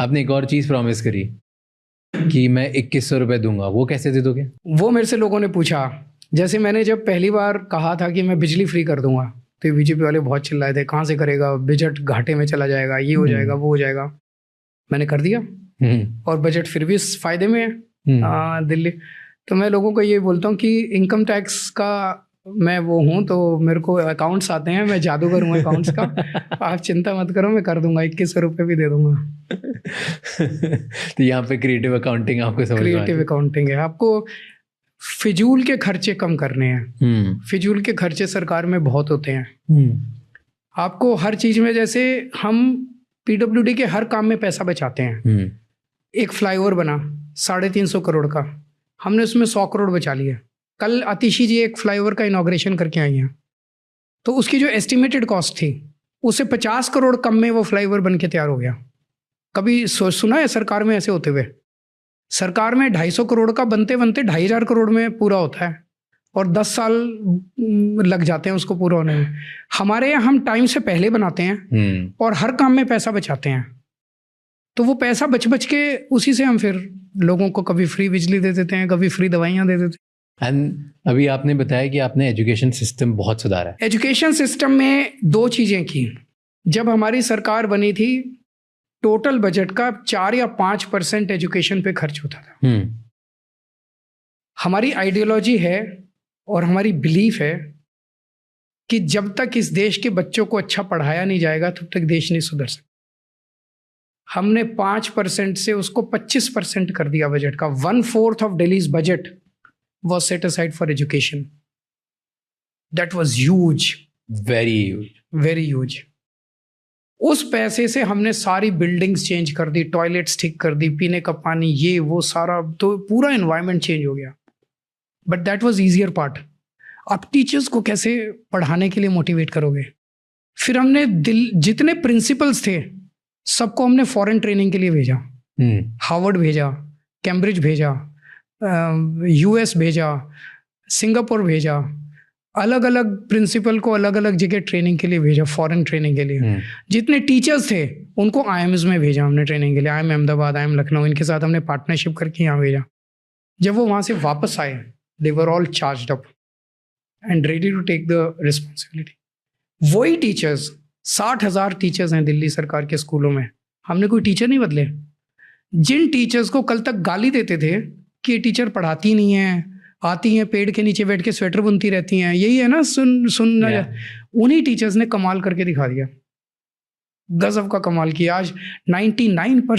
आपने एक और चीज़ प्रॉमिस करी कि मैं 2100 रुपये दूंगा, वो कैसे दे दोगे? वो मेरे से लोगों ने पूछा। जैसे मैंने जब पहली बार कहा था कि मैं बिजली फ्री कर दूंगा, तो बीजेपी वाले बहुत चिल्लाए थे, कहाँ से करेगा, बजट घाटे में चला जाएगा, ये हो जाएगा, वो हो जाएगा। मैंने कर दिया और बजट फिर भी फायदे में है दिल्ली। तो मैं लोगों को ये बोलता हूँ कि इनकम टैक्स का मैं वो हूँ, तो मेरे को अकाउंट्स आते हैं, मैं जादूगर हूँ अकाउंट्स का। आप चिंता मत करो, मैं कर दूंगा, 2100 रुपये भी दे दूंगा। तो यहाँ पे क्रिएटिव अकाउंटिंग आपको समझ में आती है। क्रिएटिव अकाउंटिंग है। आपको फिजूल के खर्चे कम करने हैं। फिजूल के खर्चे सरकार में बहुत होते हैं। आपको हर चीज में, जैसे हम पीडब्ल्यूडी के हर काम में पैसा बचाते हैं। एक फ्लाईओवर बना 350 करोड़ का, हमने उसमें 100 करोड़ बचा लिए। कल आतिशी जी एक फ्लाईओवर का इनॉग्रेशन करके आई हैं, तो उसकी जो एस्टिमेटेड कॉस्ट थी उससे 50 करोड़ कम में वो फ्लाईओवर बन के तैयार हो गया। कभी सुना है सरकार में ऐसे होते हुए? सरकार में 250 करोड़ का बनते बनते 2500 करोड़ में पूरा होता है, और 10 साल लग जाते हैं उसको पूरा होने में। हमारे यहाँ हम टाइम से पहले बनाते हैं और हर काम में पैसा बचाते हैं, तो वो पैसा बच बच के उसी से हम फिर लोगों को कभी फ्री बिजली दे देते हैं, कभी फ्री दवाइयाँ दे देते हैं। एंड अभी आपने बताया कि आपने एजुकेशन सिस्टम बहुत सुधारा है। एजुकेशन सिस्टम में 2 चीज़ें की। जब हमारी सरकार बनी थी, टोटल बजट का 4 या 5% एजुकेशन पे खर्च होता था। हमारी आइडियोलॉजी है और हमारी बिलीफ है कि जब तक इस देश के बच्चों को अच्छा पढ़ाया नहीं जाएगा तब तक देश नहीं सुधर सकता। हमने 5% से उसको 25% कर दिया बजट का। 1/4 of Delhi's budget was set aside for education. That was huge. Very huge. Very huge. उस पैसे से हमने सारी बिल्डिंग्स चेंज कर दी, टॉयलेट्स ठीक कर दी, पीने का पानी, ये वो सारा, तो पूरा एनवायरनमेंट चेंज हो गया। But that was easier part. आप टीचर्स को कैसे पढ़ाने के लिए मोटिवेट करोगे? फिर हमने जितने प्रिंसिपल्स थे सबको हमने फॉरेन ट्रेनिंग के लिए भेजा। हार्वर्ड भेजा, कैम्ब्रिज भेजा, यूएस भेजा, सिंगापुर भेजा, अलग अलग प्रिंसिपल को अलग अलग जगह ट्रेनिंग के लिए भेजा, फॉरेन ट्रेनिंग के लिए। जितने टीचर्स थे उनको आईएम्स में भेजा हमने ट्रेनिंग के लिए। आईएम अहमदाबाद, आईएम लखनऊ, इनके साथ हमने पार्टनरशिप करके यहाँ भेजा। जब वो वहाँ से वापस आए, they were all charged up and ready to take the responsibility. वही टीचर्स, 60,000 टीचर्स हैं दिल्ली सरकार के स्कूलों में, हमने कोई टीचर नहीं बदले। जिन टीचर्स को कल तक गाली देते थे कि ये टीचर पढ़ाती नहीं है, आती हैं पेड़ के नीचे बैठ के स्वेटर बुनती रहती हैं, यही है ना सुनना, उन्हीं टीचर्स ने कमाल करके दिखा दिया, गजब का कमाल किया। आज 99%